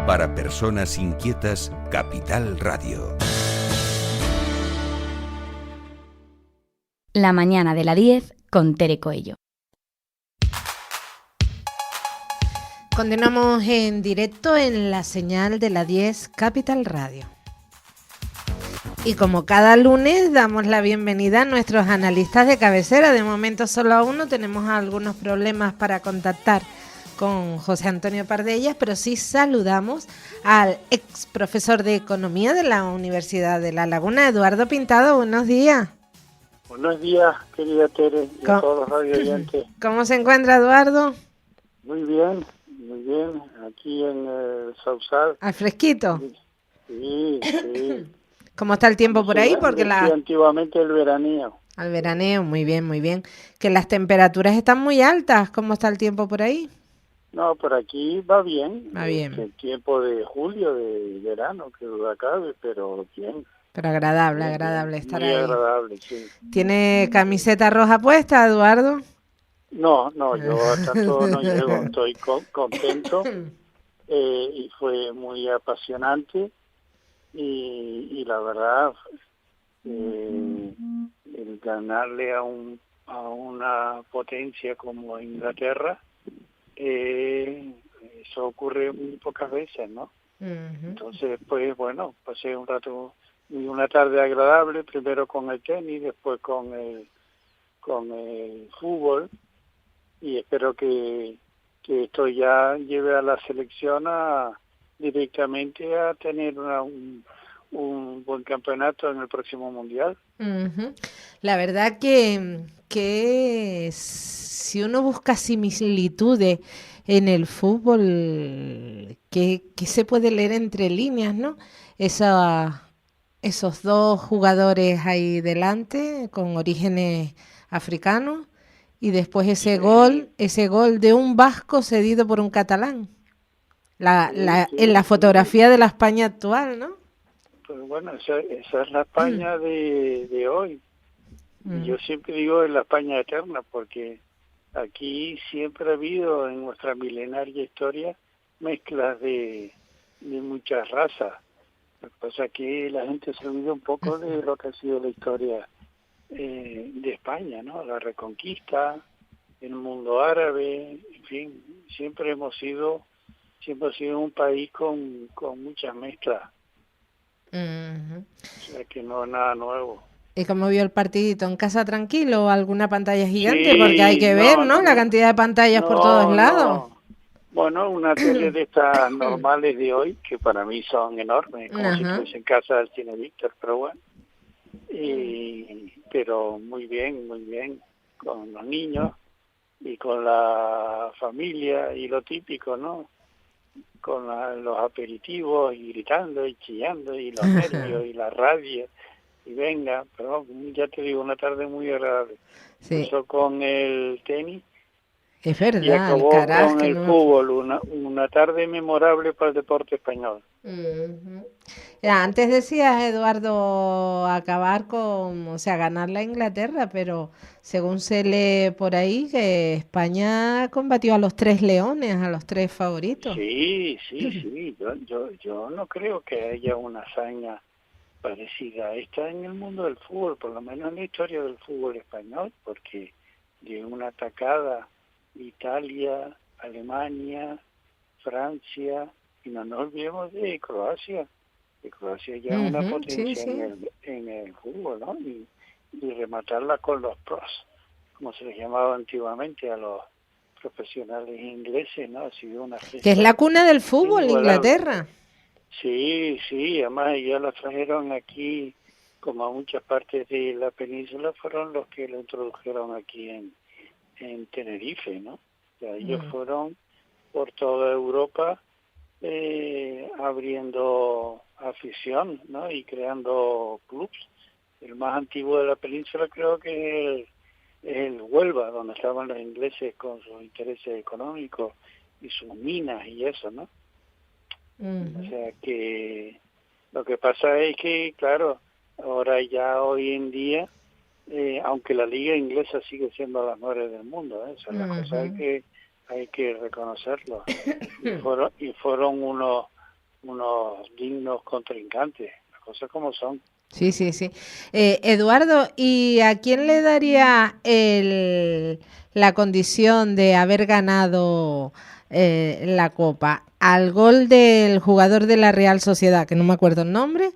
Para personas inquietas, Capital Radio. La mañana de la 10 con Tere Coello. Continuamos en directo en la señal de la 10 Capital Radio. Y como cada lunes damos la bienvenida a nuestros analistas de cabecera. De momento solo a uno, tenemos algunos problemas para contactar con José Antonio Pardellas, pero sí saludamos al ex profesor de Economía de la Universidad de La Laguna, Eduardo Pintado. Buenos días. Buenos días, querida Tere, y a todos los radio oyentes. ¿Cómo se encuentra, Eduardo? Muy bien, aquí en el Sausal. ¿Al fresquito? Sí. ¿Cómo está el tiempo por ahí? Porque antiguamente el veraneo. Al veraneo, muy bien. Que las temperaturas están muy altas. ¿Cómo está el tiempo por ahí? No, por aquí va bien. Va bien. El tiempo de julio, de verano, que duda cabe, pero bien. Pero agradable estar muy ahí. Muy agradable, sí. ¿Tiene camiseta roja puesta, Eduardo? No, yo hasta todo no llego. Estoy contento y fue muy apasionante. Y la verdad, el ganarle a una potencia como Inglaterra, eso ocurre muy pocas veces, ¿no? Uh-huh. Entonces, pues bueno, pasé un rato y una tarde agradable, primero con el tenis, después con el fútbol, y espero que esto ya lleve a la selección directamente a tener un buen campeonato en el próximo mundial. Uh-huh. La verdad que si uno busca similitudes en el fútbol, que se puede leer entre líneas, ¿no? Esos dos jugadores ahí delante con orígenes africanos y después ese gol de un vasco cedido por un catalán. En la fotografía de la España actual, ¿no? Pues bueno, esa es la España de hoy. Yo siempre digo es la España eterna, porque aquí siempre ha habido en nuestra milenaria historia mezclas de muchas razas. Lo que pasa es que la gente se olvida un poco de lo que ha sido la historia de España, ¿no? La Reconquista, el mundo árabe, en fin, siempre ha sido un país con muchas mezclas. Uh-huh. O sea que no es nada nuevo. ¿Y cómo vio el partidito? ¿En casa tranquilo o alguna pantalla gigante? Sí, porque hay que ver, ¿no? La cantidad de pantallas por todos lados. No. Bueno, una tele de estas normales de hoy, que para mí son enormes, como si fuese en casa del Cine Víctor, pero bueno. Pero muy bien, con los niños y con la familia y lo típico, ¿no? Con los aperitivos y gritando y chillando y los nervios y la radio y venga, pero ya te digo, una tarde muy agradable. Sí. Empezó con el tenis. Es verdad, y acabó con el fútbol, una tarde memorable para el deporte español. Uh-huh. Ya, antes decías, Eduardo, ganar la Inglaterra, pero según se lee por ahí que España combatió a los 3 leones, a los 3 favoritos. Sí. Yo no creo que haya una hazaña parecida a esta en el mundo del fútbol, por lo menos en la historia del fútbol español, porque de una atacada Italia, Alemania, Francia, y no nos olvidemos de Croacia, que Croacia ya es una potencia en el fútbol, ¿no? Y rematarla con los pros, como se les llamaba antiguamente a los profesionales ingleses, ¿no? Ha sido una gesta. Que es la cuna del fútbol, Inglaterra. Sí, además ya la trajeron aquí, como a muchas partes de la península, fueron los que lo introdujeron aquí en Tenerife, ¿no? O sea, ellos fueron por toda Europa abriendo afición, ¿no? Y creando clubs. El más antiguo de la península creo que es el Huelva, donde estaban los ingleses con sus intereses económicos y sus minas y eso, ¿no? Uh-huh. O sea que lo que pasa es que, claro, ahora ya hoy en día, aunque la liga inglesa sigue siendo las mejores del mundo, o sea, las cosas hay que reconocerlo. Y fueron unos dignos contrincantes, las cosas como son. Sí, sí, sí. Eduardo, ¿y a quién le daría la condición de haber ganado la Copa? ¿Al gol del jugador de la Real Sociedad, que no me acuerdo el nombre,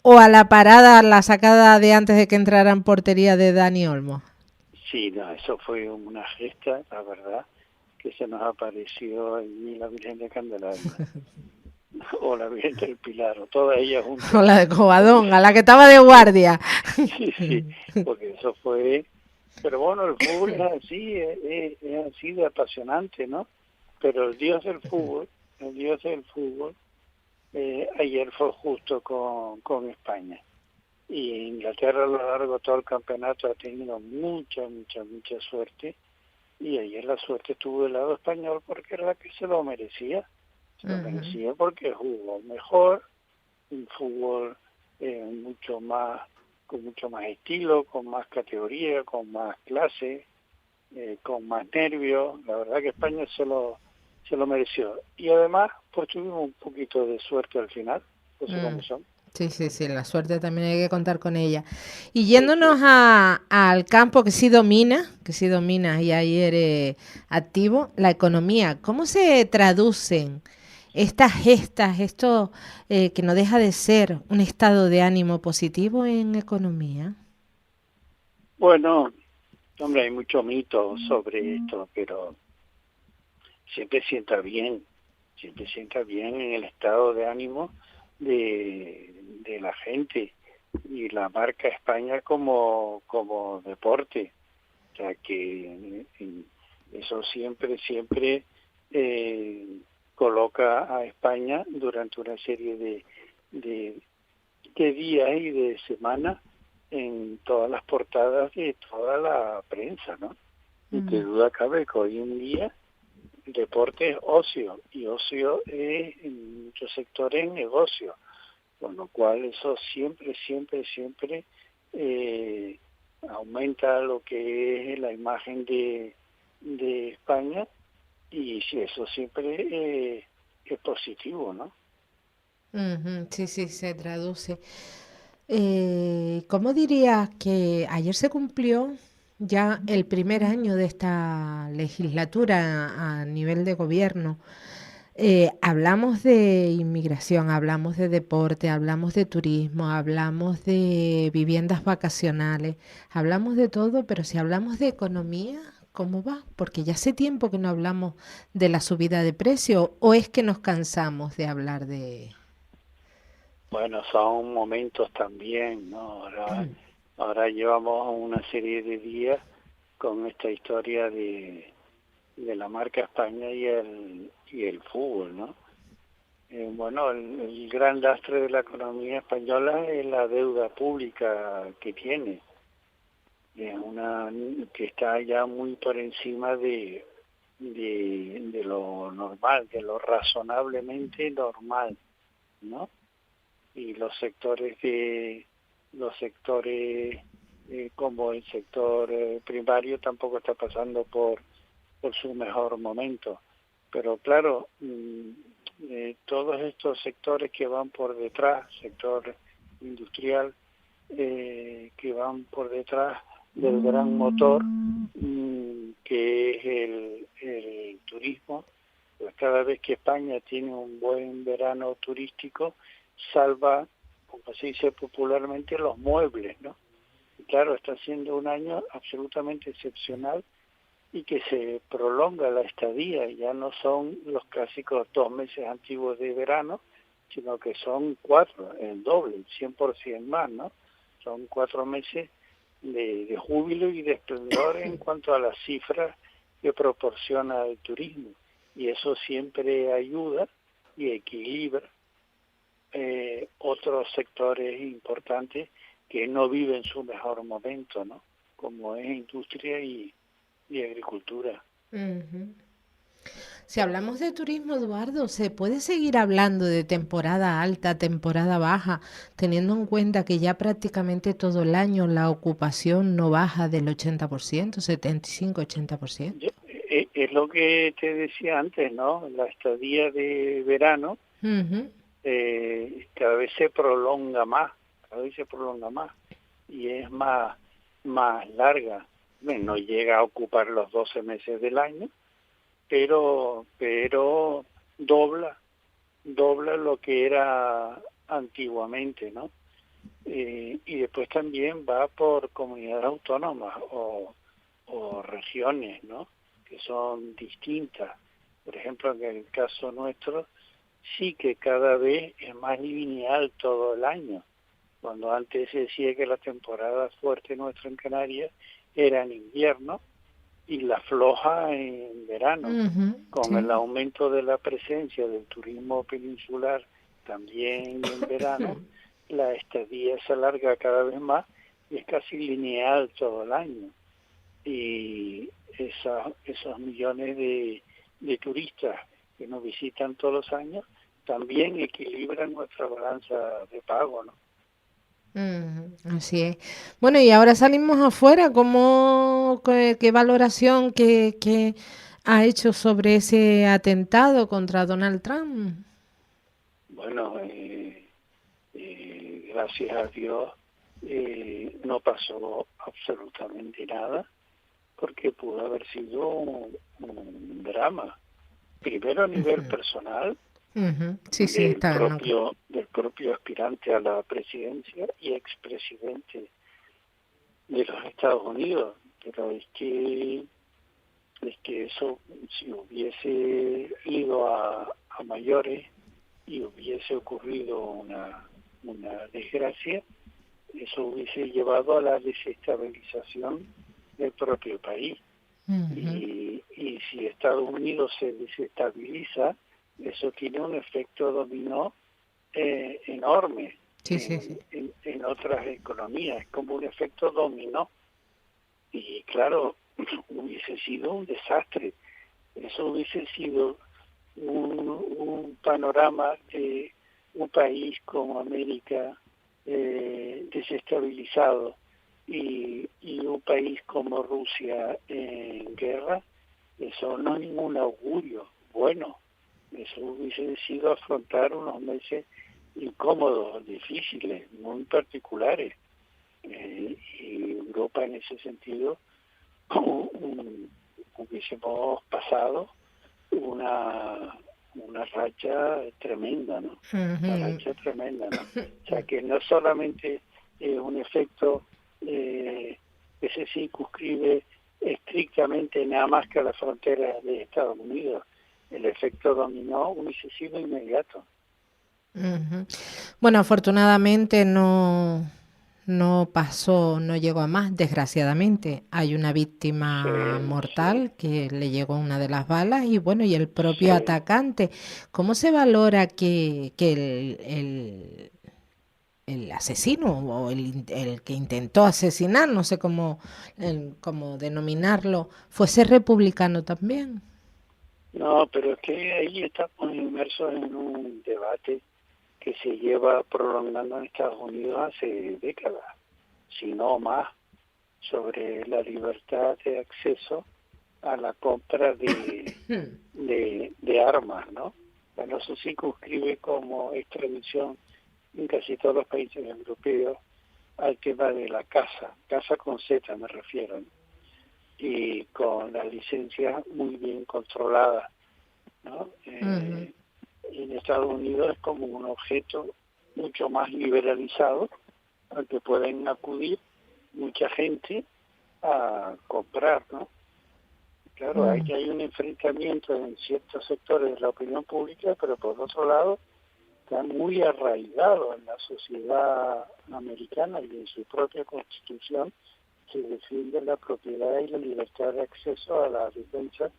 o a la parada, la sacada de antes de que entrara en portería de Dani Olmo? Sí, no, eso fue una gesta, la verdad, que se nos apareció allí la Virgen de Candelaria, o la Virgen del Pilar, o todas ellas juntas. O la de Covadonga, la que estaba de guardia. Sí, sí, porque eso fue... Pero bueno, el fútbol es así, es así de apasionante, ¿no? Pero el dios del fútbol, ayer fue justo con España. Y Inglaterra a lo largo de todo el campeonato ha tenido mucha suerte, y ayer la suerte estuvo del lado español porque era la que se lo merecía. Se lo merecía porque jugó mejor, un fútbol mucho más, con mucho más estilo, con más categoría, con más clase, con más nervios. La verdad que España se lo mereció. Y además, pues tuvimos un poquito de suerte al final, cosas como son. Sí, sí, sí, la suerte también hay que contar con ella. Y yéndonos al campo que sí domina, y ahí eres activo, la economía. ¿Cómo se traducen estas gestas, esto que no deja de ser un estado de ánimo positivo en economía? Bueno, hombre, hay mucho mito sobre esto, pero siempre sienta bien en el estado de ánimo de la gente, y la marca España como deporte. O sea que eso siempre coloca a España durante una serie de días y de semanas en todas las portadas de toda la prensa, ¿no? Y qué duda cabe que hoy en día el deporte es ocio, y ocio es en muchos sectores negocio, con lo cual eso siempre aumenta lo que es la imagen de España, y si eso siempre es positivo, ¿no? Sí, sí, se traduce. ¿Cómo dirías que ayer se cumplió ya el primer año de esta legislatura a nivel de gobierno? Hablamos de inmigración, hablamos de deporte, hablamos de turismo, hablamos de viviendas vacacionales, hablamos de todo, pero si hablamos de economía, ¿cómo va? Porque ya hace tiempo que no hablamos de la subida de precios, ¿o es que nos cansamos de hablar de...? Bueno, son momentos también, ¿no? Ahora llevamos una serie de días con esta historia de la marca España y el fútbol, ¿no? Bueno, el gran lastre de la economía española es la deuda pública que tiene, que está ya muy por encima de lo normal, de lo razonablemente normal, ¿no? Y los sectores como el sector primario tampoco está pasando por su mejor momento. Pero claro, todos estos sectores que van por detrás, sector industrial, que van por detrás del gran motor que es el turismo, pues cada vez que España tiene un buen verano turístico, salva, como se dice popularmente, los muebles, ¿no? Y claro, está siendo un año absolutamente excepcional, y que se prolonga la estadía. Ya no son los clásicos 2 meses antiguos de verano, sino que son 4, el doble, el 100% más, ¿no? Son 4 meses de júbilo y de esplendor en cuanto a las cifras que proporciona el turismo, y eso siempre ayuda y equilibra otros sectores importantes que no viven su mejor momento, ¿no? Como es industria y agricultura. Si hablamos de turismo, Eduardo, ¿se puede seguir hablando de temporada alta, temporada baja, teniendo en cuenta que ya prácticamente todo el año la ocupación no baja del 80%, 75-80%? Es lo que te decía antes, ¿no? La estadía de verano cada vez se prolonga más, y es más larga. Bueno, no llega a ocupar los 12 meses del año, pero dobla lo que era antiguamente, ¿no? Y después también va por comunidades autónomas o regiones, ¿no? Que son distintas. Por ejemplo, en el caso nuestro, sí que cada vez es más lineal todo el año. Cuando antes se decía que la temporada fuerte nuestra en Canarias era en invierno y la floja en verano. Con el aumento de la presencia del turismo peninsular también en verano, la estadía se alarga cada vez más y es casi lineal todo el año. Y esos millones de turistas que nos visitan todos los años también equilibran nuestra balanza de pago, ¿no? Así es. Bueno, y ahora salimos afuera. ¿Qué valoración que ha hecho sobre ese atentado contra Donald Trump? Bueno, gracias a Dios no pasó absolutamente nada, porque pudo haber sido un drama. Primero a nivel personal, del propio aspirante a la presidencia y expresidente de los Estados Unidos, pero es que eso, si hubiese ido a mayores y hubiese ocurrido una desgracia, eso hubiese llevado a la desestabilización del propio país. Y si Estados Unidos se desestabiliza, eso tiene un efecto dominó enorme en otras economías, es como un efecto dominó. Y claro, hubiese sido un desastre. Eso hubiese sido un panorama de un país como América desestabilizado y un país como Rusia en guerra. Eso no es ningún augurio bueno. Eso hubiese sido afrontar unos meses incómodos, difíciles, muy particulares. Y Europa en ese sentido hubiésemos pasado una racha tremenda, ¿no? Una racha tremenda, ¿no? O sea, que no solamente un efecto que se circunscribe estrictamente nada más que a las fronteras de Estados Unidos. El efecto dominó hubiese sido inmediato. Bueno, afortunadamente no pasó, no llegó a más, desgraciadamente. Hay una víctima mortal que le llegó una de las balas y bueno, y el propio atacante. ¿Cómo se valora que el asesino o el que intentó asesinar, no sé cómo denominarlo, fuese republicano también? No, pero es que ahí estamos inmersos en un debate que se lleva prolongando en Estados Unidos hace décadas, si no más, sobre la libertad de acceso a la compra de armas, ¿no? Bueno, eso circunscribe como extradición en casi todos los países europeos al tema de la caza con Z me refiero, ¿no? Y con las licencias muy bien controladas, ¿no? En Estados Unidos es como un objeto mucho más liberalizado al que pueden acudir mucha gente a comprar, ¿no? Claro, ahí hay un enfrentamiento en ciertos sectores de la opinión pública, pero por otro lado está muy arraigado en la sociedad americana y en su propia constitución. Se defiende la propiedad y la libertad de acceso a la defensa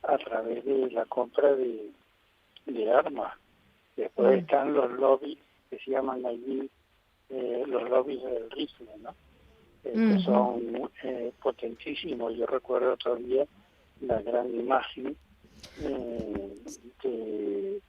a través de la compra de armas. Después están los lobbies que se llaman allí los lobbies del rifle, ¿no? Que son potentísimos. Yo recuerdo todavía la gran imagen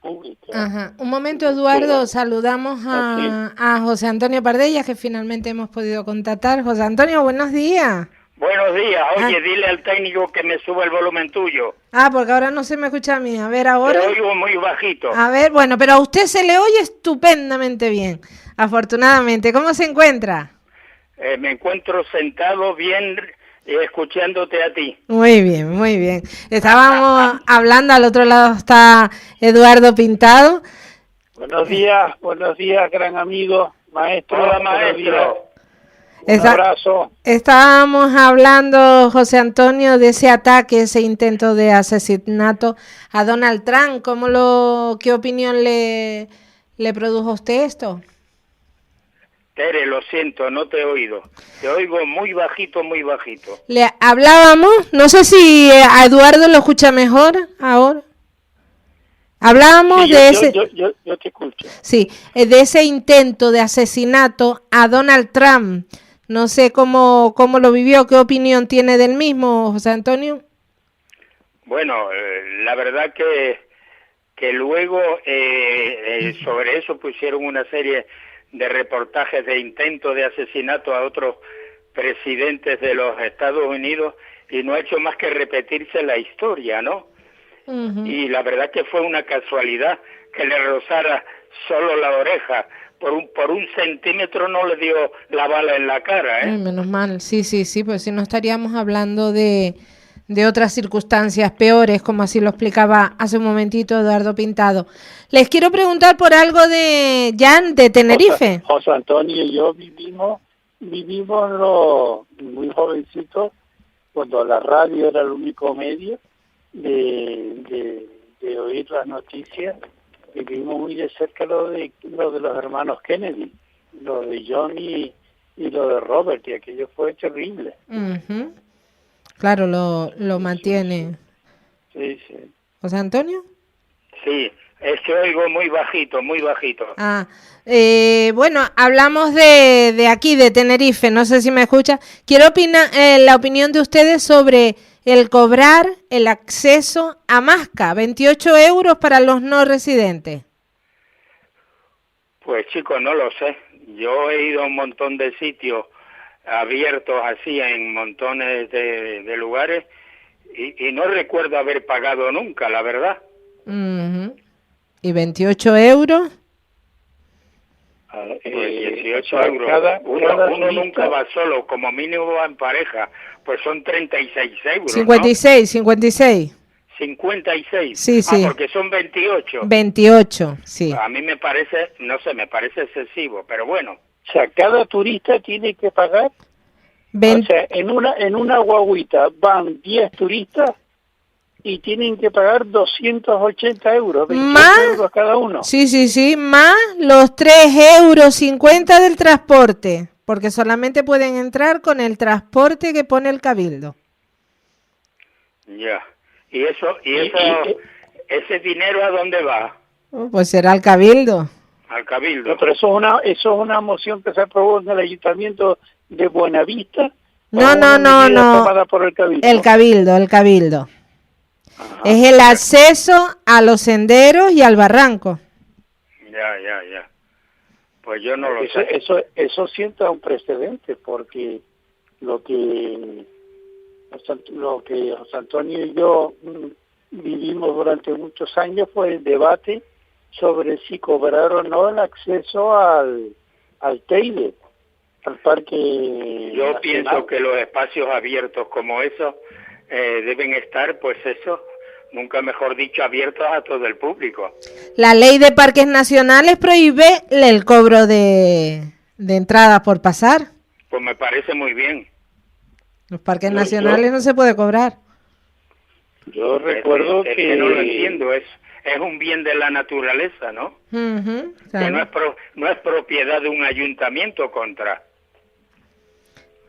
pública. Un momento, Eduardo, saludamos a José Antonio Pardella, que finalmente hemos podido contactar. José Antonio, buenos días. Buenos días. Oye, dile al técnico que me suba el volumen tuyo. Porque ahora no se me escucha a mí. A ver, Te ahora. oigo muy bajito. A ver, bueno, pero a usted se le oye estupendamente bien, afortunadamente. ¿Cómo se encuentra? Me encuentro sentado bien escuchándote a ti. Muy bien, muy bien. Estábamos hablando, al otro lado está Eduardo Pintado. Buenos días, gran amigo, maestro. Hola, maestro. Un abrazo. Estábamos hablando, José Antonio, de ese ataque, ese intento de asesinato a Donald Trump. ¿Qué opinión le produjo a usted esto? Tere, lo siento, no te he oído. Te oigo muy bajito, muy bajito. Le hablábamos, no sé si a Eduardo lo escucha mejor ahora. Hablábamos Sí, de ese... Yo te escucho. Sí, de ese intento de asesinato a Donald Trump. No sé cómo lo vivió, qué opinión tiene del mismo, José Antonio. Bueno, la verdad que luego sobre eso pusieron una serie de reportajes de intento de asesinato a otros presidentes de los Estados Unidos y no ha hecho más que repetirse la historia, ¿no? Uh-huh. Y la verdad que fue una casualidad que le rozara solo la oreja. Por un centímetro no le dio la bala en la cara, ¿eh? Menos mal, sí, pues si no estaríamos hablando de otras circunstancias peores, como así lo explicaba hace un momentito Eduardo Pintado. Les quiero preguntar por algo de Jan, de Tenerife. José Antonio y yo vivimos muy jovencitos, cuando la radio era el único medio de oír las noticias. Vivimos muy de cerca lo de los hermanos Kennedy, lo de Johnny y lo de Robert, y aquello fue terrible. Uh-huh. Claro, lo mantiene. Sí. ¿José Antonio? Sí, es que oigo muy bajito, muy bajito. Bueno, hablamos de aquí, de Tenerife, no sé si me escucha. Quiero la opinión de ustedes sobre el cobrar el acceso a Masca, 28 euros para los no residentes. Pues chicos, no lo sé. Yo he ido a un montón de sitios abiertos así en montones de lugares y no recuerdo haber pagado nunca, la verdad. Uh-huh. ¿Y 28 euros? Pues 18 euros. Uno nunca va solo, como mínimo va en pareja. Pues son 36 euros, 56, ¿no? 56. 56. Sí. Porque son 28. 28, sí. A mí me parece, no sé, me parece excesivo, pero bueno. O sea, cada turista tiene que pagar. O sea, en una guaguita van 10 turistas y tienen que pagar 280 euros, 28 euros cada uno. Sí, más los 3,50 € del transporte, porque solamente pueden entrar con el transporte que pone el Cabildo. Ya. ¿Y ese dinero a dónde va? Pues será al Cabildo. Al Cabildo. No, pero eso es una moción que se aprobó en el Ayuntamiento de Buenavista. No. Tomada por el Cabildo. El Cabildo. Ajá. Es el acceso a los senderos y al barranco. Ya. Pues yo no lo sé. Eso sienta un precedente, porque lo que José Antonio y yo vivimos durante muchos años fue el debate sobre si cobrar o no el acceso al Teide, al parque. Yo nacional. pienso que los espacios abiertos como esos deben estar, pues eso, nunca mejor dicho, abiertos a todo el público. La ley de parques nacionales prohíbe el cobro de entradas por pasar. Pues me parece muy bien. Los parques nacionales no se puede cobrar. Yo recuerdo que no lo entiendo, es un bien de la naturaleza, ¿no? Uh-huh, claro. Que no es propiedad de un ayuntamiento contra.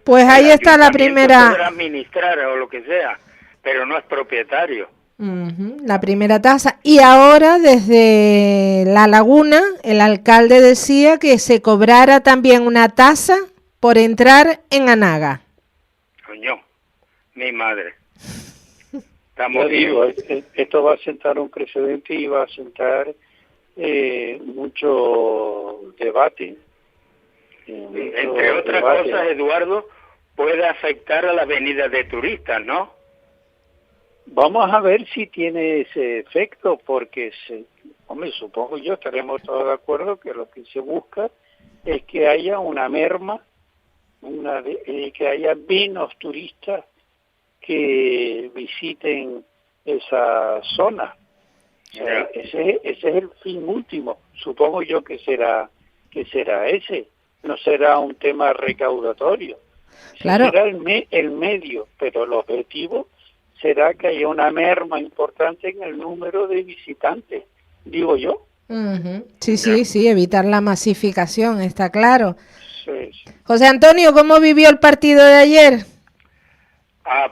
Pues ahí está la primera. Podrá administrar o lo que sea, pero no es propietario. Uh-huh, la primera tasa. Y ahora desde La Laguna, el alcalde decía que se cobrara también una tasa por entrar en Anaga. Coño, mi madre. Yo digo, esto va a sentar un precedente y va a sentar mucho debate. Entre otras cosas, Eduardo, puede afectar a la venida de turistas, ¿no? Vamos a ver si tiene ese efecto, porque, hombre, supongo yo, estaremos todos de acuerdo que lo que se busca es que haya una merma, que haya menos turistas que visiten esa zona. Ese es el fin último. Supongo yo que será ese. No será un tema recaudatorio. Claro. Será el medio, pero el objetivo será que haya una merma importante en el número de visitantes, digo yo. Uh-huh. Sí, evitar la masificación, está claro. Sí. José Antonio, ¿cómo vivió el partido de ayer?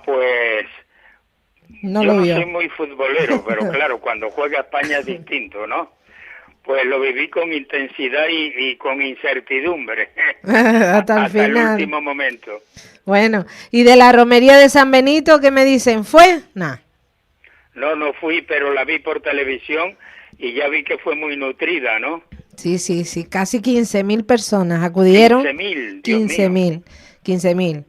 Pues No yo lo no vio. soy muy futbolero, pero claro, cuando juega España es distinto, ¿no? Pues lo viví con intensidad y con incertidumbre. Hasta el el final. último momento. Bueno, ¿y de la romería de San Benito qué me dicen? ¿Fue? Nah. No fui, pero la vi por televisión y ya vi que fue muy nutrida, ¿no? Sí, casi 15.000 personas acudieron. 15.000, Dios mío. 15.000.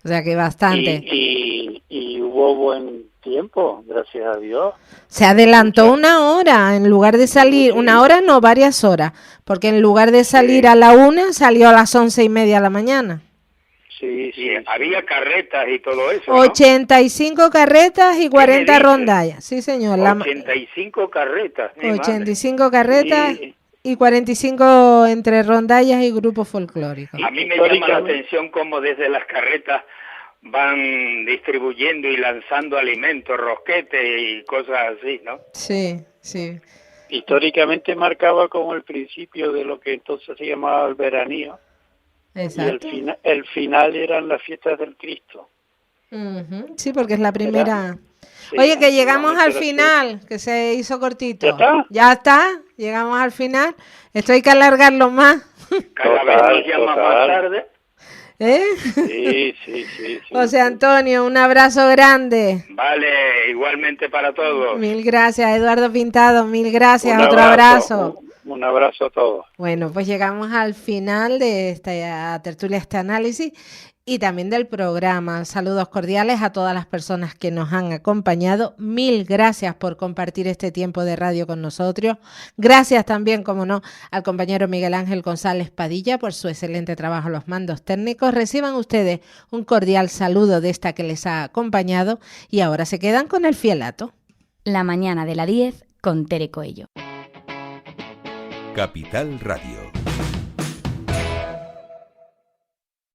O sea que bastante. Y hubo buen tiempo, gracias a Dios. Se adelantó una hora, en lugar de salir, una hora no, varias horas, porque en lugar de salir a la 1, salió a las 11:30 de la mañana. Sí. Había carretas y todo eso, ¿no? 85 carretas y 40 rondallas. Sí, señor. 85 carretas. 85 carretas y 45 entre rondallas y grupos folclóricos. A mí me llama la atención cómo desde las carretas van distribuyendo y lanzando alimentos, rosquetes y cosas así, ¿no? Sí. Históricamente marcaba como el principio de lo que entonces se llamaba el veranío. Exacto. Y el final eran las fiestas del Cristo. Uh-huh. Sí, porque es la primera. Sí, Oye, que llegamos al era final, que se hizo cortito. ¿Ya está? Ya está, llegamos al final. Esto hay que alargarlo más. Cada vez nos llaman más tarde. ¿Eh? Sí. José Antonio, un abrazo grande. Vale, igualmente para todos. Mil gracias, Eduardo Pintado, mil gracias, Un otro abrazo. Un abrazo a todos. Bueno, pues llegamos al final de esta tertulia, este análisis y también del programa. Saludos cordiales a todas las personas que nos han acompañado. Mil gracias por compartir este tiempo de radio con nosotros. Gracias también, como no, al compañero Miguel Ángel González Padilla por su excelente trabajo a los mandos técnicos. Reciban ustedes un cordial saludo de esta que les ha acompañado y ahora se quedan con el fielato. La mañana de la 10 con Tere Coello. Capital Radio.